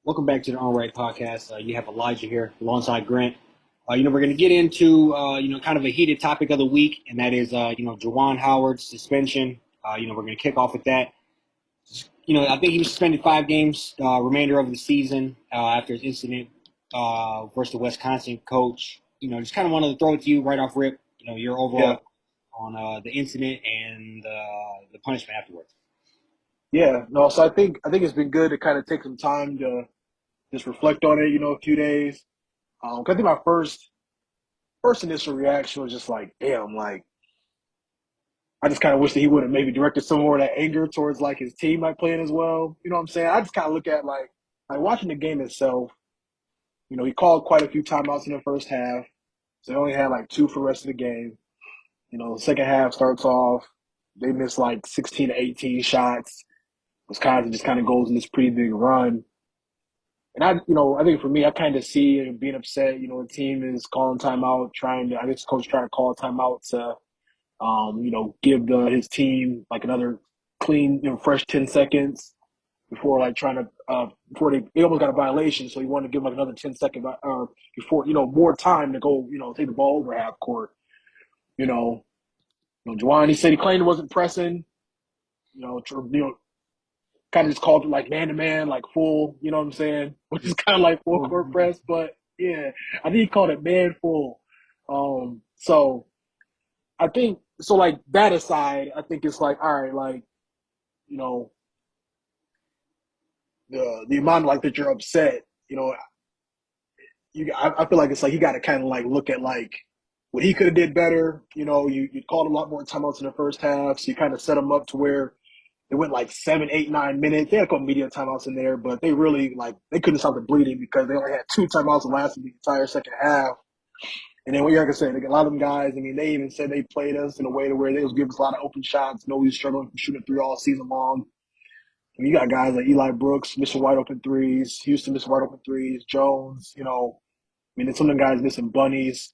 Welcome back to the On Right podcast. You have Elijah here alongside Grant. We're going to get into, kind of a heated topic of the week, and that is, Juwan Howard's suspension. We're going to kick off with that. I think he was suspended 5 games, remainder of the season after his incident versus the Wisconsin coach. Just kind of wanted to throw it to you right off rip. Your Yeah, overall on the incident and the punishment afterwards. yeah. No, so I think it's been good to kind of take some time to just reflect on it. A few days. 'Cause I think my first initial reaction was just like, damn, like I just kind of wish that he would have maybe directed some more of that anger towards like his team like playing as well. You know what I'm saying? I just kind of look at like watching the game itself. He called quite a few timeouts in the first half, so he only had like two for the rest of the game. The second half starts off, they miss like 16 to 18 shots. Wisconsin just kind of goes in this pretty big run. And I think for me, I kind of see it being upset. The team is calling timeout, I guess the coach trying to call a timeout to, give his team like another clean, fresh 10 seconds before like trying to, before they almost got a violation. So he wanted to give like another 10 second, before, more time to go, take the ball over half court. You know, Juwan, he said he claimed it wasn't pressing, kind of just called it like man to man, like full, you know what I'm saying? Which is kind of like full court press, but yeah, I think he called it man full. So I think so. Like that aside, I think it's like all right, like you know the amount like that you're upset, I feel like it's like you got to kind of like look at like what he could have did better. You called a lot more timeouts in the first half, so you kind of set him up to where they went like 7, 8, 9 minutes. They had a couple media timeouts in there, but they really they couldn't stop the bleeding because they only had two timeouts that lasted the entire second half. And then, like I said, a lot of them guys, I mean, they even said they played us in a way to where they was giving us a lot of open shots. We was struggling from shooting three all season long. And you got guys like Eli Brooks missing wide open threes, Houston missing wide open threes, Jones, then some of the guys missing bunnies.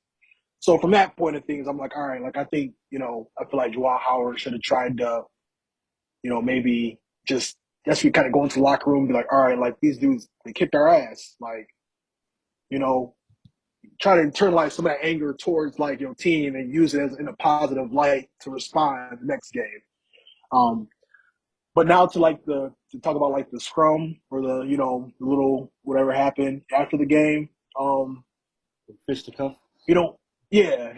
So from that point of things, I'm like, all right, like I think, I feel like Juwan Howard should have tried to maybe just we kind of go into the locker room and be like, all right, like these dudes, they kicked our ass. Like, you know, try to internalize some of that anger towards like your team and use it as in a positive light to respond the next game. Um, but now to talk about like the scrum or the little whatever happened after the game. Um, Fisticuff. you know, yeah,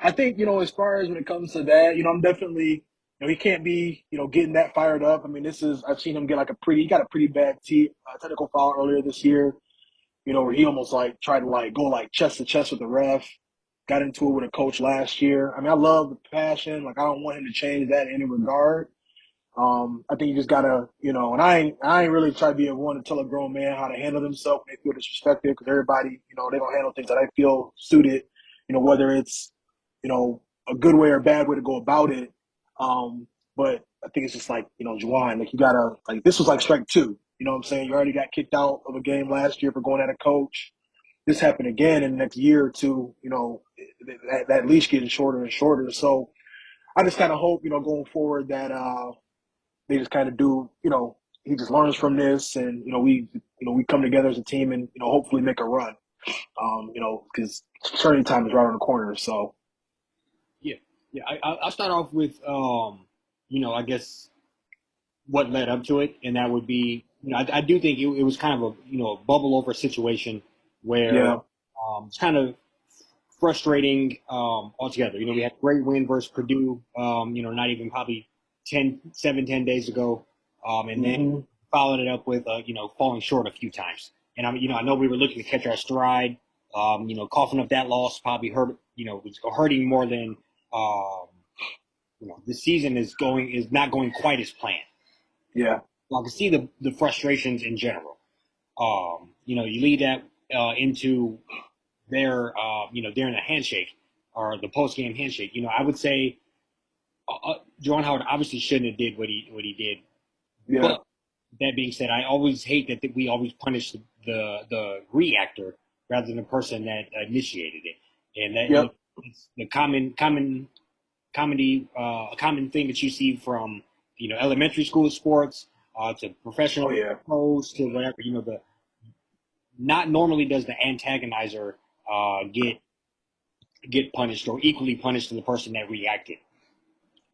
I think as far as when it comes to that, I'm definitely he can't be getting that fired up. I mean, I've seen him get like he got a pretty bad technical foul earlier this year. Where he almost like tried to like go like chest to chest with the ref. Got into it with a coach last year. I mean, I love the passion. Like, I don't want him to change that in any regard. I think you just gotta, and I ain't really try to be a one to tell a grown man how to handle themselves when they feel disrespected because everybody, they don't handle things that I feel suited, whether it's, a good way or a bad way to go about it. But I think it's just like, Juwan, like you gotta, like this was like strike two. You know what I'm saying? You already got kicked out of a game last year for going at a coach. This happened again in the next year or two, that leash getting shorter and shorter. So I just kind of hope, going forward that, they just kind of do, he just learns from this, and we come together as a team, and hopefully make a run. Because starting time is right on the corner. So Yeah, yeah. I'll start off with, I guess what led up to it, and that would be, I do think it was kind of a bubble over situation where yeah, it's kind of frustrating altogether. We had a great win versus Purdue, not even probably 10 days ago, and then hmm followed it up with, falling short a few times. And I know we were looking to catch our stride. Coughing up that loss probably hurt. Was hurting more than the season is not going quite as planned. yeah, I can see the frustrations in general. You lead that into during the handshake or the post game handshake. I would say Juwan Howard obviously shouldn't have did what he did. yeah, But that being said, I always hate that we always punish the reactor rather than the person that initiated it, and that yep, it's the a common thing that you see from elementary school sports to oh professional yeah, pros to whatever. not normally does the antagonizer get punished or equally punished to the person that reacted.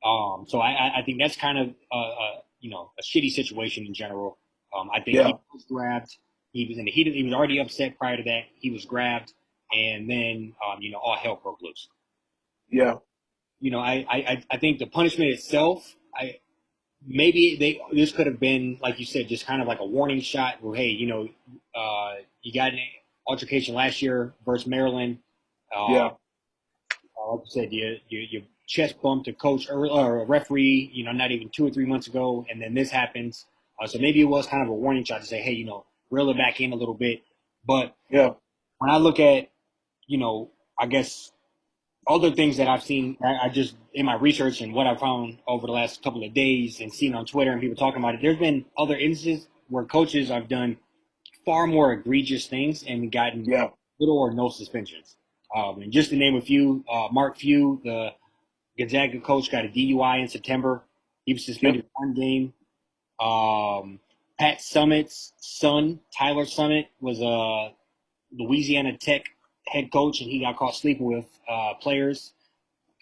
So I think that's kind of a shitty situation in general. I think Yeah, he was grabbed. He was in the heat. He was already upset prior to that. He was grabbed, and then all hell broke loose. yeah, I think the punishment itself, maybe this could have been like you said, just kind of like a warning shot. Where hey, you got an altercation last year versus Maryland. Uh, yeah, like you said, you chest bumped a coach or a referee, not even 2 or 3 months ago, and then this happens. So maybe it was kind of a warning shot to say, hey, reel it back in a little bit. But yeah, when I look at, I guess other things that I've seen, I just in my research and what I found over the last couple of days and seen on Twitter and people talking about it, there's been other instances where coaches have done far more egregious things and gotten yeah. little or no suspensions. And just to name a few, Mark Few, the Gonzaga coach, got a DUI in September. He was Yep. suspended 1 game. Pat Summitt's son, Tyler Summit, was a Louisiana Tech head coach, and he got caught sleeping with players,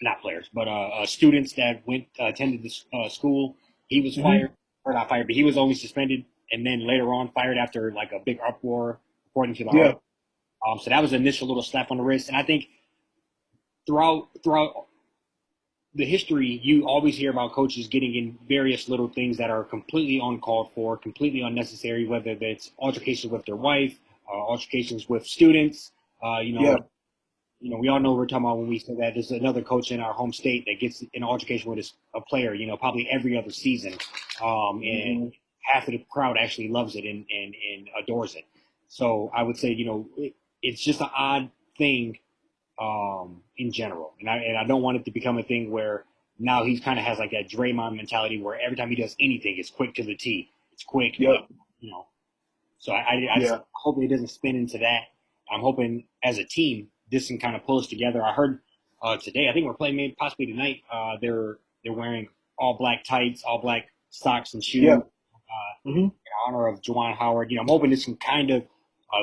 not players, but students that went attended the school. He was Hmm. fired, or not fired, but he was only suspended, and then later on fired after like a big uproar, according to the Yeah, article. So that was an initial little slap on the wrist, and I think throughout the history, you always hear about coaches getting in various little things that are completely uncalled for, completely unnecessary, whether it's altercations with their wife, altercations with students. Uh, you yeah. know, we all know what we're talking about when we say that. There's another coach in our home state that gets in an altercation with a player, probably every other season. And Hmm. half of the crowd actually loves it and adores it. So I would say, it's just an odd thing in general. And I don't want it to become a thing where now he kind of has like that Draymond mentality where every time he does anything, it's quick to the T. It's quick, Yep. you know. So I just Yeah. hope it doesn't spin into that. I'm hoping as a team this can kind of pull us together. I heard today, I think we're playing maybe possibly tonight. They're wearing all black tights, all black socks and shoes Yeah. in Hmm. honor of Juwan Howard. I'm hoping this can kind of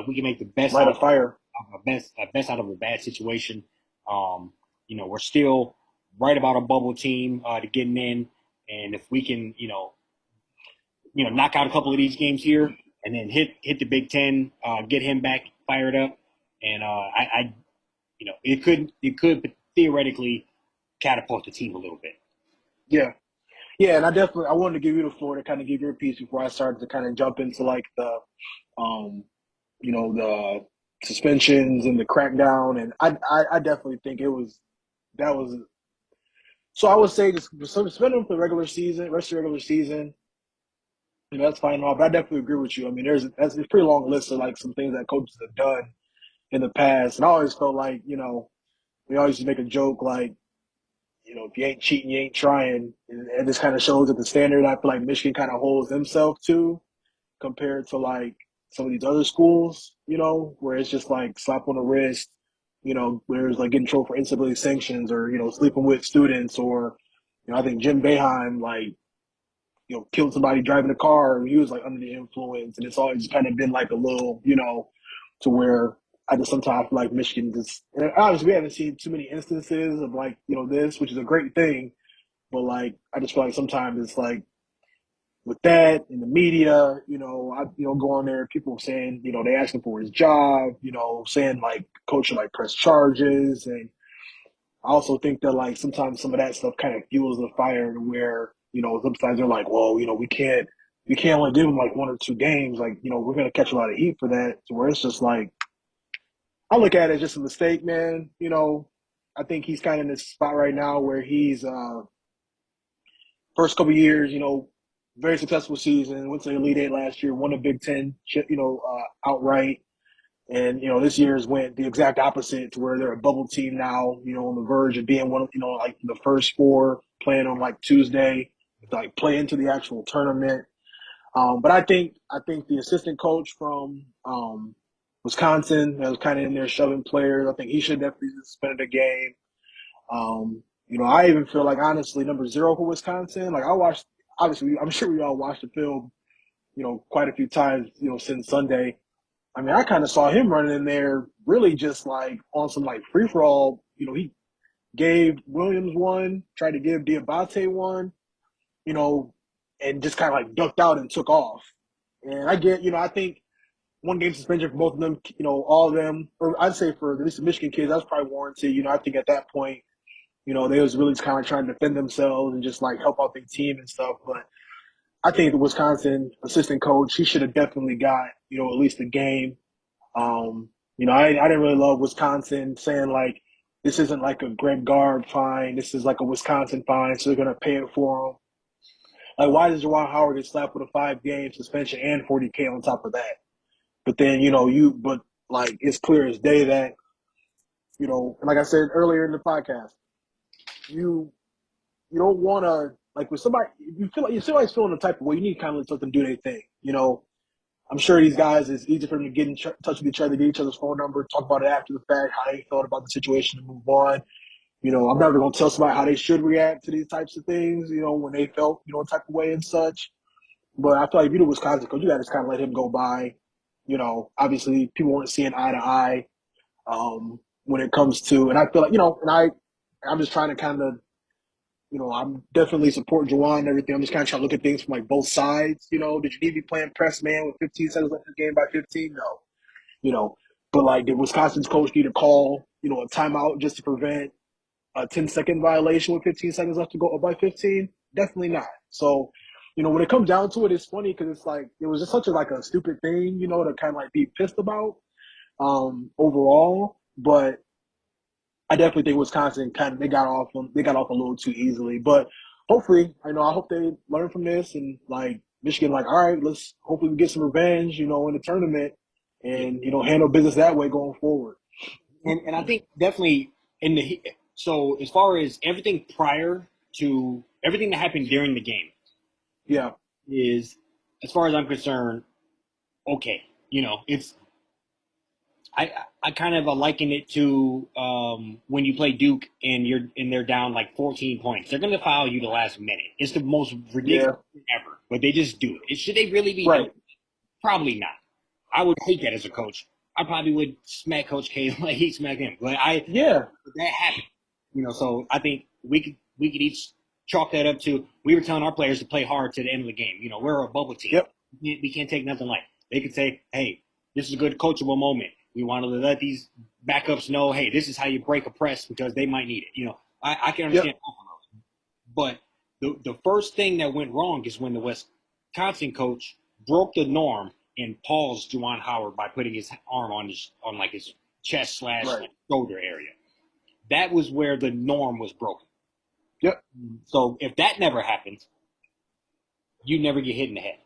we can make the best Light out a fire. of best out of a bad situation. We're still right about a bubble team to getting in, and if we can, knock out a couple of these games here, and then hit the Big Ten, get him back fired up, and it could theoretically catapult the team a little bit. Yeah. Yeah, and I wanted to give you the floor to kind of give your piece before I started to kind of jump into like um, the suspensions and the crackdown, and I definitely think that was. So I would say just suspend them for the regular season, rest of the regular season. That's fine and all, but I definitely agree with you. I mean, that's a pretty long list of like some things that coaches have done in the past, and I always felt like we always just make a joke like if you ain't cheating, you ain't trying. And this kind of shows that the standard I feel like Michigan kind of holds themselves to compared to like some of these other schools, where it's just like slap on the wrist, where it's like getting in trouble for instability sanctions or, sleeping with students or, I think Jim Boeheim, like, killed somebody driving a car and he was like under the influence. And it's always kind of been like a little, to where I just sometimes feel like Michigan just, and obviously we haven't seen too many instances of like, this, which is a great thing. But like, I just feel like sometimes it's like with that in the media, I, go on there, people saying, they asking for his job, saying like coach should like press charges. And I also think that like sometimes some of that stuff kind of fuels the fire to where, sometimes they're like, well, we can't only give him like 1 or 2 games. Like, we're going to catch a lot of heat for that. To where it's just like, I look at it as just a mistake, man. I think he's kind of in this spot right now where he's first couple of years, very successful season. Went to the Elite Eight last year, won the Big Ten, outright. And this year's went the exact opposite to where they're a bubble team now. On the verge of being one of like the first four playing on like Tuesday, to, like play into the actual tournament. But I think the assistant coach from Wisconsin that was kind of in there shoving players. I think he should definitely suspended a game. I even feel like honestly, number 0 for Wisconsin. Like I watched, obviously, I'm sure we all watched the film, quite a few times, since Sunday. I mean, I kind of saw him running in there really just like on some like free for all. He gave Williams one, tried to give Diabate one, you know, and just kind of like ducked out and took off. And I think 1 game suspension for both of them, all of them, or I'd say for at least the Michigan kids, that was probably warranted. I think at that point, they was really kind of trying to defend themselves and just like help out their team and stuff. But I think the Wisconsin assistant coach, he should have definitely got, at least a game. I didn't really love Wisconsin saying like, this isn't like a Greg Gard fine. This is like a Wisconsin fine, so they're going to pay it for him. Like, why does Juwan Howard get slapped with a 5-game suspension and 40K on top of that? But then, but like, it's clear as day that, and like I said earlier in the podcast, you don't want to, like, with somebody, you feel like you're somebody's feeling the type of way, you need to kind of let them do their thing. I'm sure these guys, it's easy for them to get in touch with each other, get each other's phone number, talk about it after the fact, how they felt about the situation, and move on. I'm never going to tell somebody how they should react to these types of things, when they felt, a type of way and such. But I feel like if you're the Wisconsin coach, you got to just kind of let him go by. Obviously people weren't seeing eye to eye when it comes to, and I feel like, I'm just trying to kind of, I'm definitely support Juwan and everything. I'm just kind of trying to look at things from like both sides. Did you need to be playing press man with 15 seconds left in the game by 15? No. But like, did Wisconsin's coach need to call, a timeout just to prevent a 10-second violation with 15 seconds left to go by 15? Definitely not. So, when it comes down to it, it's funny because it's like it was just such a stupid thing, to kind of like be pissed about overall. But I definitely think Wisconsin they got off a little too easily. But hopefully, I hope they learn from this and like Michigan, like, all right, let's hopefully we get some revenge, in the tournament Yeah. and handle business that way going forward. And I think definitely in the so as far as everything prior to everything that happened during the game Yeah, is, as far as I'm concerned, okay. It's I kind of liken it to when you play Duke and they're down like 14 points. They're going to foul you the last minute. It's the most yeah, ridiculous thing ever, but they just do it. Should they really be doing right, it? Probably not. I would hate that as a coach. I probably would smack Coach K like he smacked him. But yeah, that happened. So I think we could each chalk that up to, we were telling our players to play hard to the end of the game. We're a bubble team. yep, We can't take nothing light. They could say, hey, this is a good coachable moment. We want to let these backups know, hey, this is how you break a press because they might need it. I can yep, understand both of those. But the first thing that went wrong is when the Wisconsin coach broke the norm and paused Juwan Howard by putting his arm on his chest slash right, shoulder area. That was where the norm was broken. yep, So if that never happens, you never get hit in the head.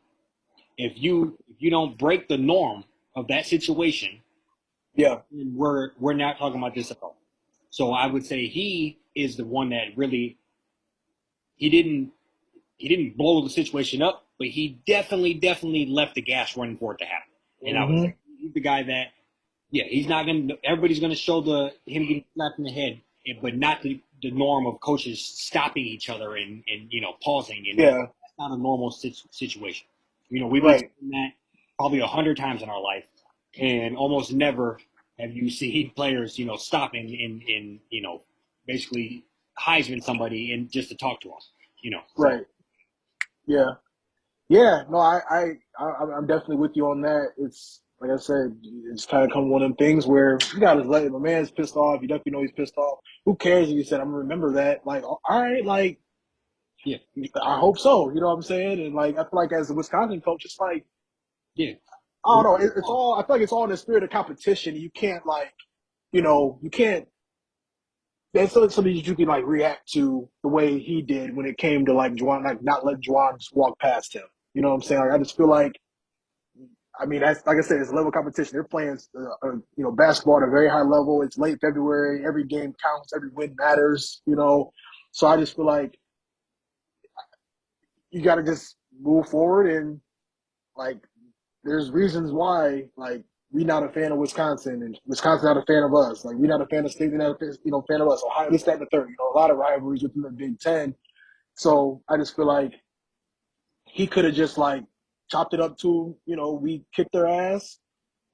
If you don't break the norm of that situation, yeah, then we're not talking about this at all. So I would say he is the one that really he didn't he didn't blow the situation up, but he definitely left the gas running for it to happen. And I would mm-hmm, say he's the guy that, yeah, he's not gonna. Everybody's gonna show him getting slapped in the head, but not the norm of coaches stopping each other and pausing, and yeah, that's not a normal situation. We've been right, saying that probably 100 times in our life, and almost never have you seen players stopping and basically Heisman somebody and just to talk to them. So right, yeah. Yeah, no, I'm definitely with you on that. It's like I said, it's kind of come one of them things where you gotta let it. My man's pissed off. You definitely know he's pissed off. Who cares if you said I'm gonna remember that? Like, all right, like yeah, I hope so. You know what I'm saying? And like I feel like as a Wisconsin coach, it's like yeah. I don't know. It's all. I feel like it's all in the spirit of competition. You can't like, you can't. That's something that you can like react to the way he did when it came to like Juwan, like not let Juwan just walk past him. You know what I'm saying? Like, I just feel like. I mean, that's like I said, it's a level competition. They're playing, basketball at a very high level. It's late February. Every game counts. Every win matters. So I just feel like you got to just move forward and like, there's reasons why like we not a fan of Wisconsin and Wisconsin not a fan of us. Like we not a fan of State, we not a fan of us. Ohio, this, that, and the third. A lot of rivalries within the Big Ten. So I just feel like he could have just like chopped it up to we kicked their ass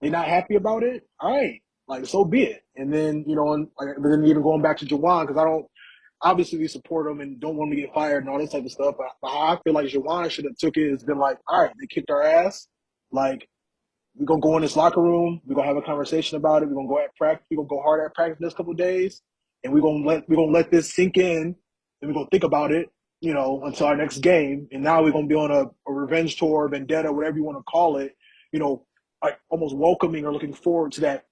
They're not happy about it. All right, like so be it. And then and like, but then even going back to Jawan, because I don't obviously we support him and don't want him to get fired and all this type of stuff. But how I feel like Jawan should have took it has been like, all right, they kicked our ass. Like we're gonna go in this locker room. We're gonna have a conversation about it. We're gonna go at practice. We're gonna go hard at practice next couple of days, and we're gonna let this sink in, and we're gonna think about it, until our next game. And now we're gonna be on a revenge tour, vendetta, whatever you want to call it. You know, like almost welcoming or looking forward to that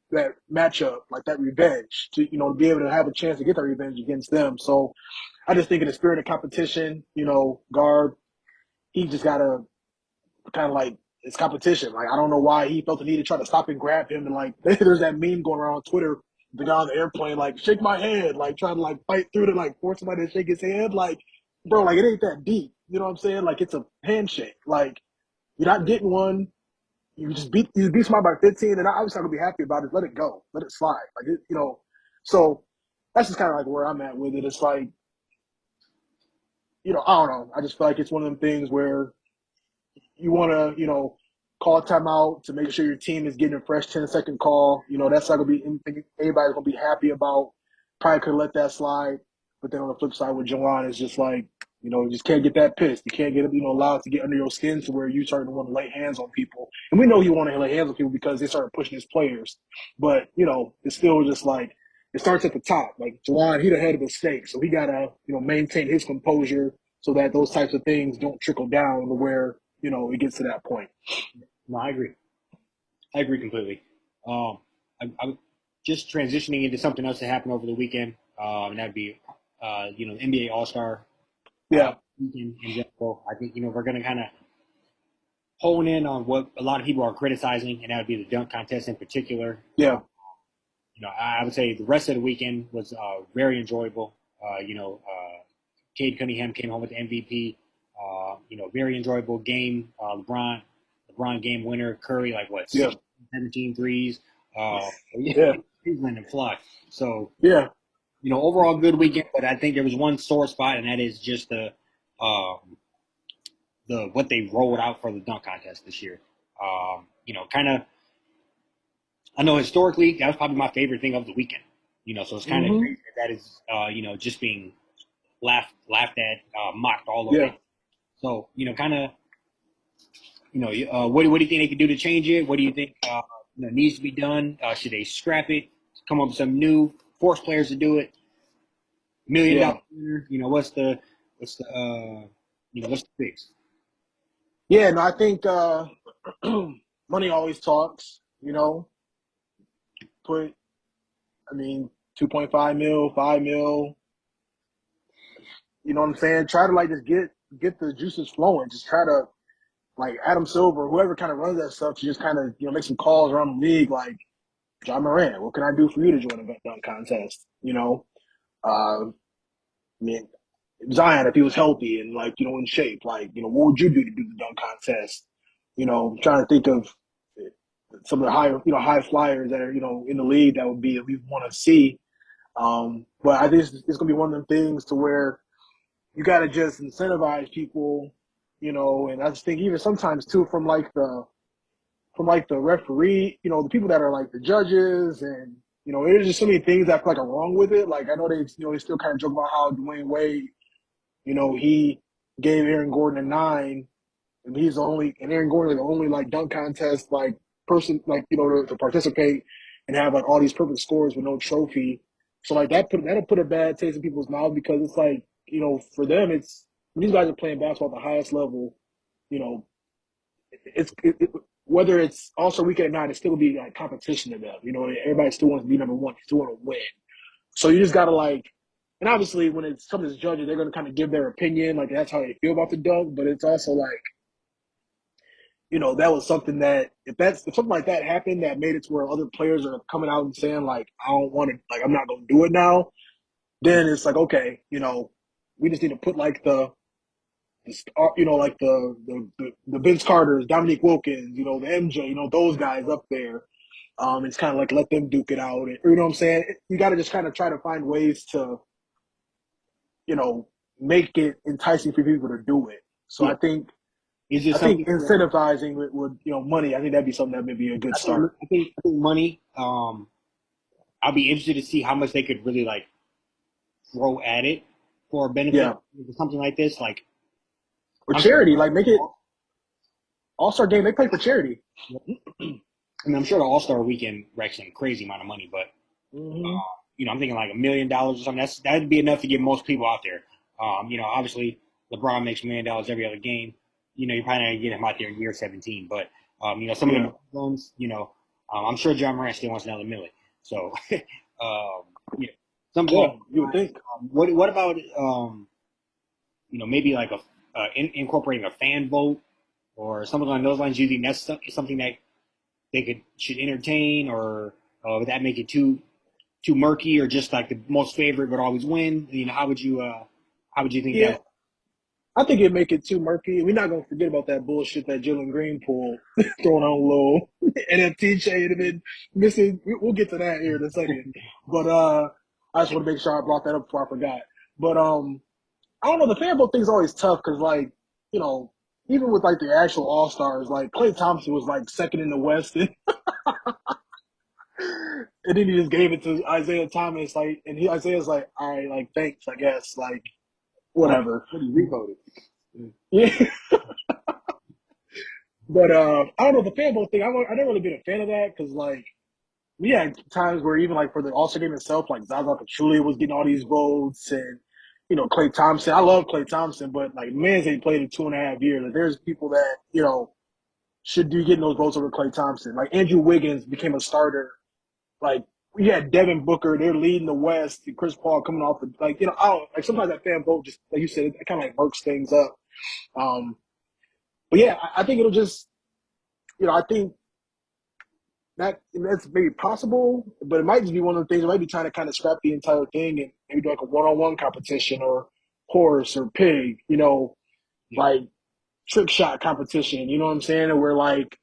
matchup, like that revenge, to be able to have a chance to get that revenge against them. So I just think in the spirit of competition, Garb, he just gotta kind of like it's competition. Like I don't know why he felt the need to try to stop and grab him. And like there's that meme going around on Twitter, the guy on the airplane like shake my hand, like trying to like fight through to like force somebody to shake his hand. Like bro, like it ain't that deep. You know what I'm saying? Like it's a handshake. Like you're not getting one. You beat somebody by 15, and obviously I'm gonna be happy about it. Let it go, let it slide. Like it. So that's just kind of like where I'm at with it. It's like I don't know. I just feel like it's one of them things where you want to, call a timeout to make sure your team is getting a fresh 10-second call. That's not going to be anything anybody's going to be happy about. Probably could let that slide. But then on the flip side with Juwan, it's just like, you just can't get that pissed. You can't get, allowed to get under your skin to where you start to want to lay hands on people. And we know he want to lay hands on people because they started pushing his players. But, it's still just like, it starts at the top. Like Juwan, he the head of the snake. So he got to, maintain his composure so that those types of things don't trickle down to where, it gets to that point. No, I agree. I agree completely. I'm just transitioning into something else that happened over the weekend, and that'd be, NBA All Star Yeah, weekend in general. I think we're going to kind of hone in on what a lot of people are criticizing, and that would be the dunk contest in particular. yeah, I would say the rest of the weekend was very enjoyable. Cade Cunningham came home with the MVP. Very enjoyable game. LeBron game winner. Curry, like what, yeah, 16, 17 threes. yeah, Cleveland and fly. So, yeah, overall good weekend, but I think there was one sore spot, and that is just the what they rolled out for the dunk contest this year. Kind of. I know historically that was probably my favorite thing of the weekend. So it's kind of hmm crazy that is just being laughed at, mocked all over. yeah. So kind of what do you think they could do to change it? What do you think needs to be done? Should they scrap it, come up with some new, force players to do it? Million Yeah. dollar winner. What's the fix? Yeah, no, I think money always talks, put I mean 2.5 mil, 5 mil, you know what I'm saying? Try to like just get the juices flowing. Just try to like Adam Silver, whoever kind of runs that stuff, to just kind of, make some calls around the league like John Moran, what can I do for you to join a dunk contest? I mean, Zion, if he was healthy and like, in shape, like, what would you do to do the dunk contest? I'm trying to think of some of the high flyers that are, in the league that would be we want to see. But I think it's gonna be one of them things to where you got to just incentivize people, and I just think even sometimes too from like the referee, the people that are like the judges, and there's just so many things that I feel like are wrong with it. Like I know they still kind of joke about how Dwayne Wade, he gave Aaron Gordon a 9, and Aaron Gordon the only like dunk contest like person like to participate and have like all these perfect scores with no trophy. So like that'll put a bad taste in people's mouth because it's like for them it's when these guys are playing basketball at the highest level, you know whether it's also weekend or not, it's still gonna be like competition to them. Everybody still wants to be number one, still want to win. So you just gotta like, and obviously when it comes to judges, they're gonna kind of give their opinion, like that's how they feel about the dunk. But it's also like, that was something that if something like that happened that made it to where other players are coming out and saying like, I don't want to, like I'm not gonna do it now, then it's like okay, we just need to put like like the Vince Carters, Dominique Wilkins, the MJ, those guys up there. It's kind of like let them duke it out. And, you know what I'm saying? You got to just kind of try to find ways to, you know, make it enticing for people to do it. So Yeah. I think Is it I think something that incentivizing would money. I think that'd be something that may be a good start. I think money. I'll be interested to see how much they could really like throw at it for a benefit Yeah, something like this. Like or I'm sure, charity. Like make it All-Star game. They play for charity. I mean, I'm sure the All Star Weekend racks in a crazy amount of money, but Hmm. I'm thinking like $1 million or something. That'd be enough to get most people out there. Obviously LeBron makes $1 million every other game. You're probably not gonna get him out there in year 17, but some of Yeah, the ones, I'm sure John Morant still wants another million. So, yeah, something yeah. along those You would lines. think. What about maybe like incorporating a fan vote or something along those lines? Do you think that's something that they should entertain, or would that make it too murky, or just like the most favorite would always win? How would you think that Yeah, would? I think it'd make it too murky. We're not gonna forget about that bullshit that Jalen Green pulled, throwing on a little NFT chain and then missing. We'll get to that here in a second. But I just want to make sure I brought that up before I forgot. But I don't know. The fan vote thing's always tough because like you know even with like the actual All Stars, like Klay Thompson was like second in the West, and then he just gave it to Isaiah Thomas. Like, and Isaiah's like, all right, like thanks, I guess, like Oh, whatever. pretty revoted. Yeah. But I don't know the fan vote thing. I never really been a fan of that because like we had times where even like for the All Star game itself, like Zaza Pachulia was getting all these votes, and Klay Thompson. I love Klay Thompson, but like man's ain't played in 2.5 years. Like, there's people that should be getting those votes over Klay Thompson. Like Andrew Wiggins became a starter. Like we had Devin Booker, they're leading the West, and Chris Paul coming off the I don't like sometimes that fan vote just like you said, it kind of like murks things up. Um, but yeah, I think it'll just I think that's maybe possible, but it might just be one of the things. It might be trying to kind of scrap the entire thing and maybe do like a one-on-one competition or horse or pig, Yeah, like trick shot competition. You know what I'm saying? And we're like,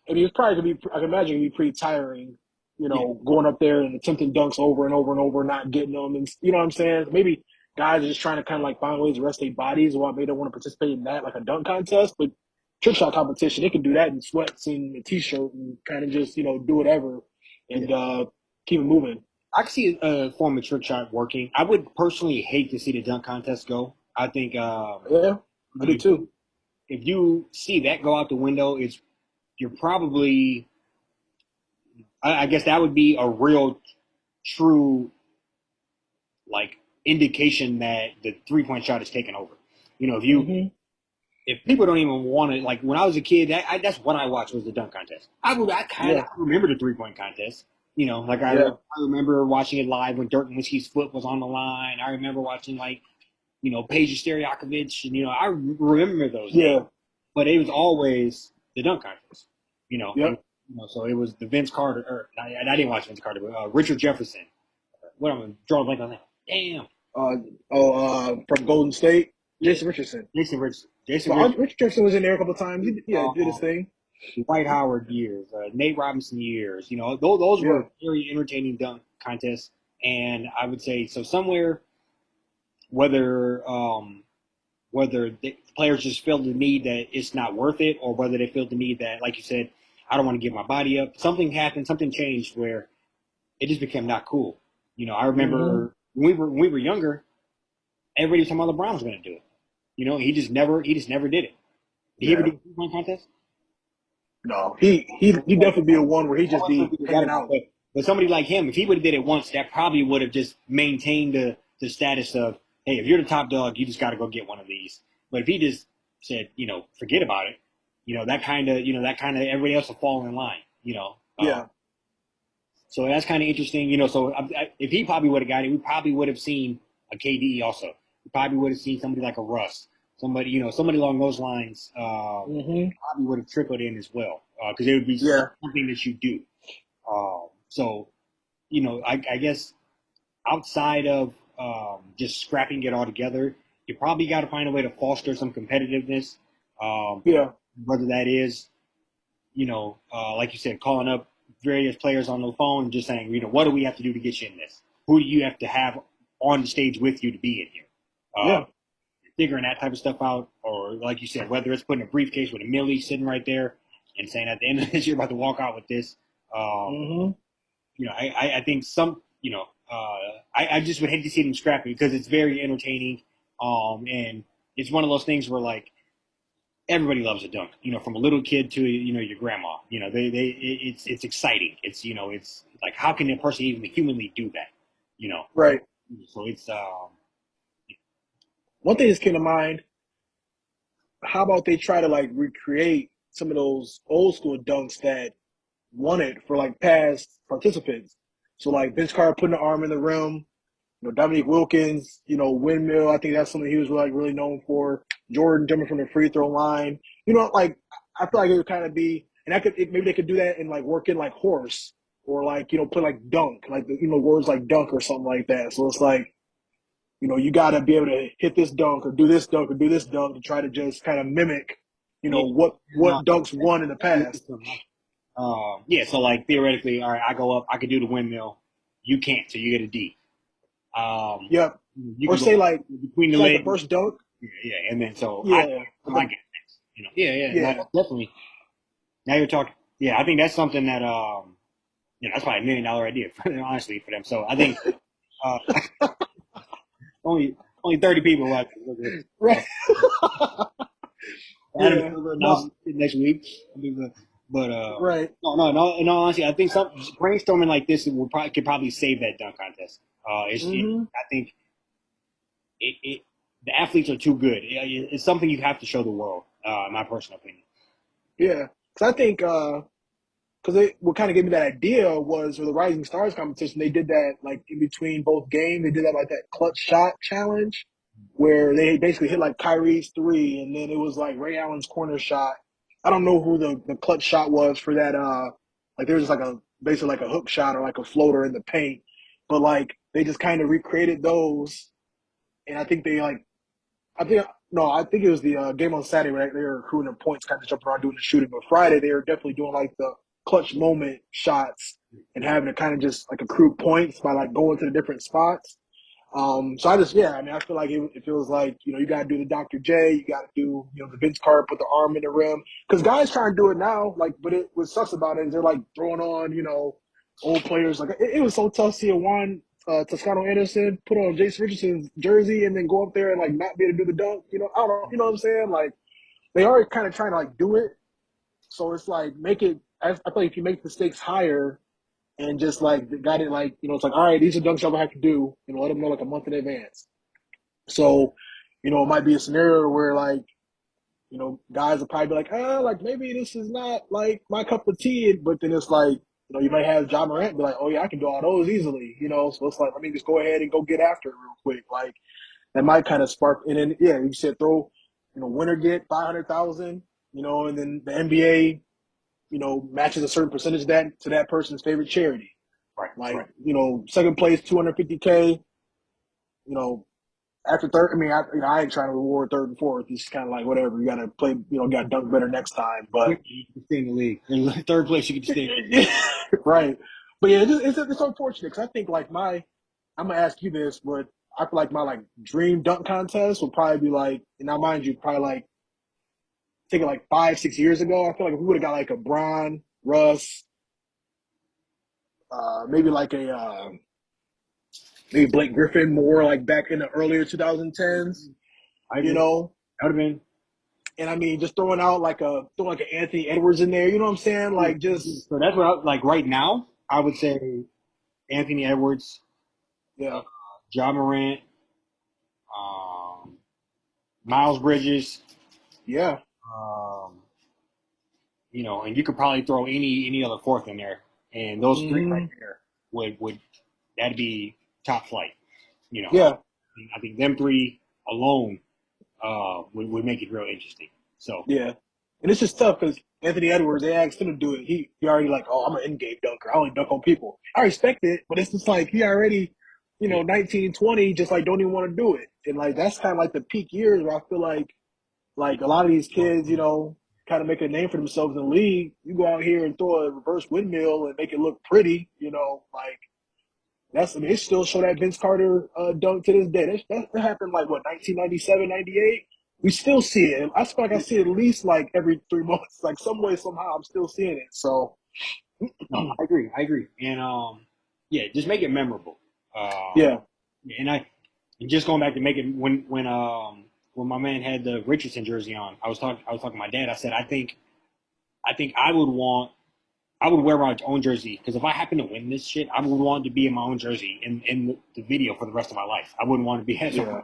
I mean, it's probably gonna be. I can imagine it'd be pretty tiring. yeah, Going up there and attempting dunks over and over and over, not getting them, and you know what I'm saying? Maybe guys are just trying to kind of like find ways to rest their bodies, or maybe they don't want to participate in that, like a dunk contest. But trick shot competition, they can do that in sweats and a t-shirt and kind of just do whatever yeah. and keep it moving. I could see a form of trick shot working. I would personally hate to see the dunk contest go. I think Yeah, I do if too. if you see that go out the window, you're probably. I guess that would be a real, true like indication that the 3 point shot is taken over. Hmm. If people don't even want to, like when I was a kid, that's what I watched was the dunk contest. I kind of Yeah, remember the 3 point contest. Like yeah, I remember watching it live when Dirk Nowitzki's foot was on the line. I remember watching like Peja Stojakovic, and I remember those days. yeah, But it was always the dunk contest. yep. So it was the Vince Carter, or I didn't watch Vince Carter, but Richard Jefferson. What I'm drawing a blank on that. Damn. Uh, from Golden State, Yeah, Jason Richardson. Jason Richardson. Jason But Richardson. Richard Jefferson was in there a couple of times. Yeah, did his Um, thing. Dwight Howard years, Nate Robinson years. Those Yeah, were very entertaining dunk contests. And I would say so somewhere, whether whether the players just feel the need that it's not worth it, or whether they feel the need that, like you said, I don't want to give my body up. Something happened, something changed where it just became not cool. I hmm, remember when we were younger, everybody was talking about LeBron was going to do it. He just never did it. Did he ever yeah. do a 3 point contest? No, he definitely be a one where he That just wasn't be what that hanging about. out. But somebody like him, if he would have did it once, that probably would have just maintained the status of, hey, if you're the top dog, you just got to go get one of these. But if he just said, forget about it, that kind of everybody else will fall in line. Yeah, So that's kind of interesting. So if he probably would have got it, we probably would have seen a KD also. We probably would have seen somebody like a Russ, somebody along those lines. hmm, Probably would have trickled in as well because it would be yeah, something that you do. So I guess outside of just scrapping it all together, you probably got to find a way to foster some competitiveness. Um, yeah, Whether that is, like you said, calling up various players on the phone and just saying, what do we have to do to get you in this? Who do you have to have on the stage with you to be in here? Uh, yeah. figuring that type of stuff out, or like you said, whether it's putting a briefcase with a millie sitting right there and saying at the end of this, you're about to walk out with this. Um, Mm-hmm. I think some, I just would hate to see them scrap it because it's very entertaining. And it's one of those things where like everybody loves a dunk, from a little kid to, your grandma, it's exciting. It's like, how can a person even humanly do that? You know, Right. so it's, One thing that came to mind, how about they try to like recreate some of those old school dunks that won it for like past participants? So like Vince Carter putting the arm in the rim, Dominique Wilkins, windmill. I think that's something he was like really known for. Jordan jumping from the free throw line. Like I feel like it would kind of be, and maybe they could do that and like work in like horse or like put like dunk, like words like dunk or something like that. So it's like you got to be able to hit this dunk or do this dunk or do this dunk to try to just kind of mimic, yeah, no, what dunks won in the past. yeah. So like theoretically, all right, I go up, I could do the windmill. You can't, so you get a D. Um, Yep. you Or can go say like between the say like the legs. first dunk. Yeah, and then so Yeah. I get next. Yeah, yeah, no, Yeah. definitely. Now you're talking. Yeah, I think that's something that that's probably $1 million idea, honestly, for them. So I think uh, only only 30 people will have to look at Right. Adam Yeah. Silver No. announces it next week. But Right. no. In all honesty, I think some brainstorming like this could probably save that dunk contest. Mm-hmm. I think the athletes are too good. It's something you have to show the world. In my personal opinion. Yeah. Because I think because what kind of gave me that idea was for the Rising Stars competition, they did that like in between both games. They did that like that clutch shot challenge where they basically hit like Kyrie's three, and then it was like Ray Allen's corner shot. I don't know who the clutch shot was for that. Like there was like a basically like a hook shot or like a floater in the paint, but like they just kind of recreated those, and I think they like I think no, I think it was the game on Saturday where they were accruing their points, kind of jumping around doing the shooting. But Friday they were definitely doing like the clutch moment shots and having to kind of just like accrue points by like going to the different spots. So I mean, I feel like it feels like, you got to do the Dr. J, you got to do, the Vince Carter, put the arm in the rim. Because guys trying to do it now, like, but what sucks about it is they're like throwing on, old players. Like, it was so tough seeing Juan Toscano Anderson put on Jason Richardson's jersey and then go up there and like not be able to do the dunk. I don't know, you know what I'm saying? Like, they are kind of trying to like do it. So it's like, I feel like if you make the stakes higher, and just like got it like it's like all right, these are dunks y'all have to do, let them know like a month in advance. So, it might be a scenario where like guys will probably be like, like maybe this is not like my cup of tea, but then it's like you might have John Morant be like, oh yeah, I can do all those easily, so it's like let me just go ahead and go get after it real quick, like that might kind of spark, and then yeah, you said throw winner get 500,000, and then the NBA matches a certain percentage of that to that person's favorite charity. Right, Like, right. second place, 250K, after third, I mean, I ain't trying to reward third and fourth. It's kind of like, whatever. You got to play, got to dunk better next time. But, You can stay in the league. In third place, you can stay. right. But yeah, it's unfortunate because I think, like, I'm going to ask you this, but I feel like my, like, dream dunk contest would probably be like, and now, mind you, probably like, take it like 5, 6 years ago. I feel like if we would have got like a Bron, Russ, maybe like maybe Blake Griffin more like back in the earlier 2010s, I you agree. know. That would have been. And I mean, just throwing like an Anthony Edwards in there, you know what I'm saying? Like just So that's what like right now. I would say Anthony Edwards, yeah, John Morant, um, Miles Bridges, yeah, um, and you could probably throw any other fourth in there, and those three right hmm there would that'd be top flight. yeah, I think them three alone would make it real interesting. So yeah. And it's just tough because Anthony Edwards, they asked him to do it. He already like, oh, I'm an in-game dunker. I only dunk on people. I respect it, but it's just like he already, yeah, 19, 20, just like don't even want to do it. And like that's kind of like the peak years where I feel like a lot of these kids, kind of make a name for themselves in the league. You go out here and throw a reverse windmill and make it look pretty, like I mean, it still show that Vince Carter dunk to this day. That happened like what 1997, 98. We still see it. I feel like I see it at least like every 3 months. Like some way, somehow, I'm still seeing it. So No, I agree. I agree. And yeah, just make it memorable. yeah, And and just going back to making when my man had the Richardson jersey on, I was talking to my dad. I said I think I would wear my own jersey because if I happen to win this shit, I would want to be in my own jersey in the video for the rest of my life. I wouldn't want to be have some yeah,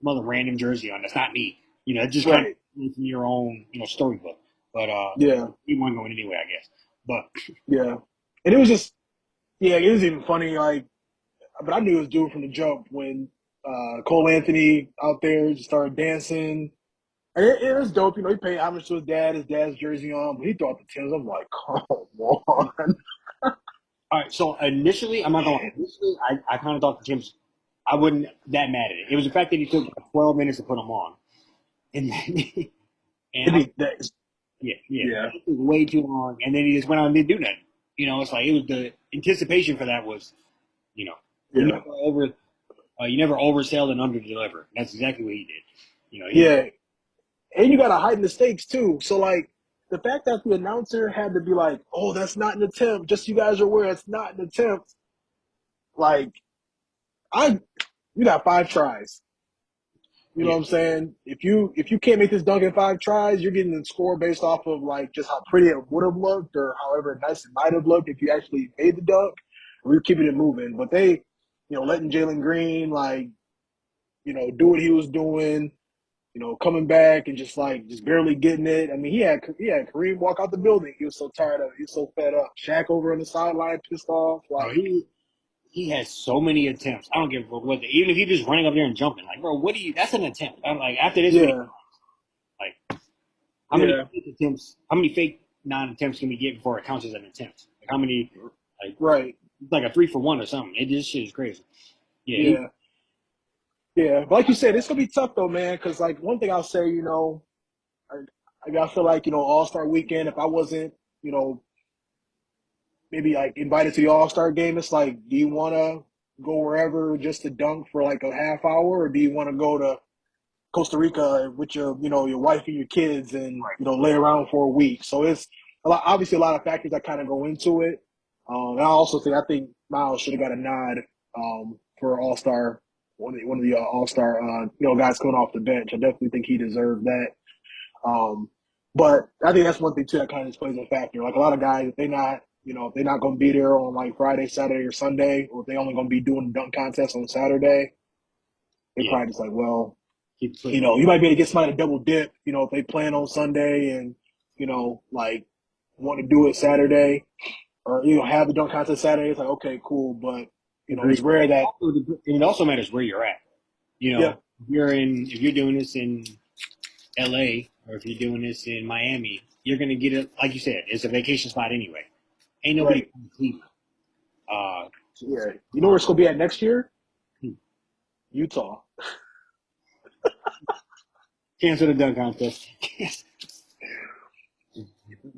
other random jersey on. That's not me. It just kind of right, in your own storybook. But yeah, he wasn't going anywhere, I guess. But yeah. And it was just yeah, it was even funny. Like, but I knew it was due from the jump when Cole Anthony out there just started dancing. And it was dope. He paid homage to his dad's jersey on, but he threw out the Timbs. I'm like, come on. all right, so initially, I'm not gonna lie. Initially, I kind of thought the James, I wasn't that mad at it. It was the fact that he took 12 minutes to put them on, and then, and It'd I, be that. yeah, Yeah, it took way too long, and then he just went on and didn't do nothing. It's like it was the anticipation for that was, you know, you yeah, never over, you never oversell and underdeliver. That's exactly what he did. He yeah. And you got to heighten the stakes too. So like the fact that the announcer had to be like, "Oh, that's not an attempt," just so you guys are aware, it's not an attempt. Like I, you got 5 tries. You know yeah, what I'm saying? If you can't make this dunk in 5 tries, you're getting the score based off of like just how pretty it would have looked or however nice it might have looked if you actually made the dunk. Or you're keeping it moving. But they, letting Jalen Green like, do what he was doing, coming back and just barely getting it. I mean, he had Kareem walk out the building. He was so tired of it. He was so fed up. Shaq over on the sideline, pissed off. bro, Like, he has so many attempts. I don't give a fuck what even if he just running up there and jumping, like, bro, what do you? That's an attempt. I'm like, after this, what do you yeah, like? How many yeah, fake attempts? How many fake non-attempts can we get before it counts as an attempt? Like how many? Like right, it's like a 3-for-1 or something. This shit is crazy. Yeah, yeah, yeah. But like you said, it's gonna be tough though, man. Because like one thing I'll say, I feel like All Star Weekend. If I wasn't, you know, maybe like invited to the All Star game, it's like, do you want to go wherever just to dunk for like a half hour, or do you want to go to Costa Rica with your wife and your kids and, lay around for a week. So it's obviously a lot of factors that kind of go into it. And I think Miles should have got a nod for All Star, one of the All Star, guys coming off the bench. I definitely think he deserved that. Um, but I think that's one thing too that kind of just plays a factor. Like a lot of guys, if they're not going to be there on like Friday, Saturday, or Sunday, or if they only going to be doing the dunk contest on Saturday, they yeah. probably just like, well, Keep pushing. you might be able to get somebody to double dip, if they plan on Sunday and, like want to do it Saturday or, have the dunk contest Saturday. It's like, okay, cool. But, it's Agreed. rare that, It also matters where you're at. yeah, If you're doing this in L.A. or if you're doing this in Miami, you're gonna get it. Like you said, it's a vacation spot anyway. Ain't nobody right. from Cleveland. Uh, Yeah. You know where it's going to be at next year? hmm. Utah. Cancel the dunk contest.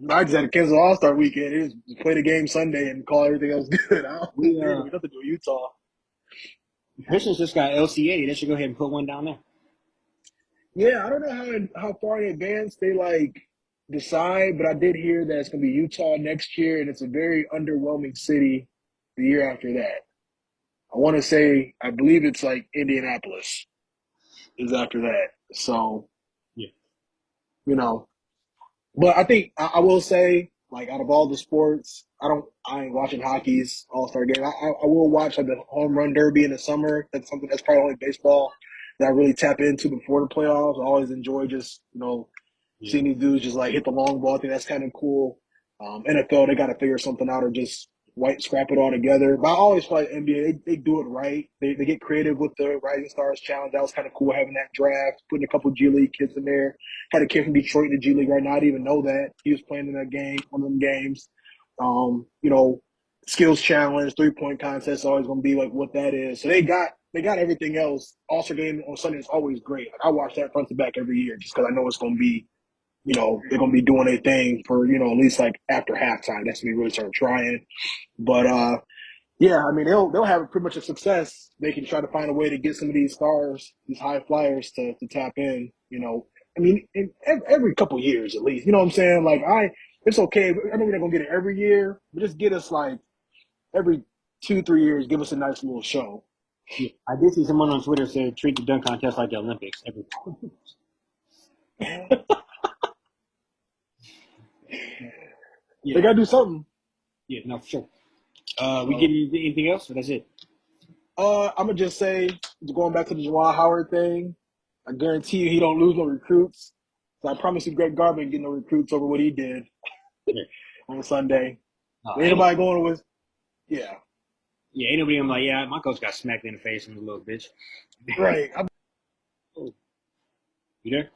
I just had to cancel All Star weekend. It was play the game Sunday and call everything else good. we There ain't gonna be nothing to do with Utah. Pistons just got LCA. They should go ahead and put one down there. Yeah, I don't know how far in advance they like decide, but I did hear that it's gonna be Utah next year, and it's a very underwhelming city the year after that. I want to say, I believe it's like Indianapolis is after that. So, Yeah, you know, but I think I will say, like, out of all the sports, I ain't watching hockey's All Star game. I will watch like the home run derby in the summer. That's something that's probably only baseball that I really tap into before the playoffs. I always enjoy just, yeah. seeing these dudes just like hit the long ball. I think that's kind of cool. NFL, they got to figure something out or just white scrap it all together. But I always feel like NBA, they do it right. They get creative with the Rising Stars Challenge. That was kind of cool having that draft, putting a couple G League kids in there. Had a kid from Detroit in the G League right now. I didn't even know that. He was playing in that game, one of them games. You know, skills challenge, 3-point contest, always gonna be like what that is. So they got everything else. All-Star game on Sunday is always great. Like I watch that front to back every year just because I know it's gonna be, they're gonna be doing a thing for, at least like after halftime. That's when we really start trying. But yeah, I mean they'll have pretty much a success. They can try to find a way to get some of these stars, these high flyers, to tap in. I mean, every couple years at least. You know what I'm saying? Like it's okay. I know we're not gonna get it every year, but just get us like every 2-3 years. Give us a nice little show. Yeah, I did see someone on Twitter said treat the dunk contest like the Olympics. They Yeah, gotta do something. yeah, no, for sure. We get So, anything else, or that's it? I'm gonna just say, going back to the Juwan Howard thing, I guarantee you he don't lose no recruits. So I promise you, Greg Garvin get no recruits over what he did Yeah, on Sunday. Ain't ain't, nobody going with, yeah, yeah, ain't nobody. I'm like, yeah, my coach got smacked in the face from a little bitch. right. Oh, you there?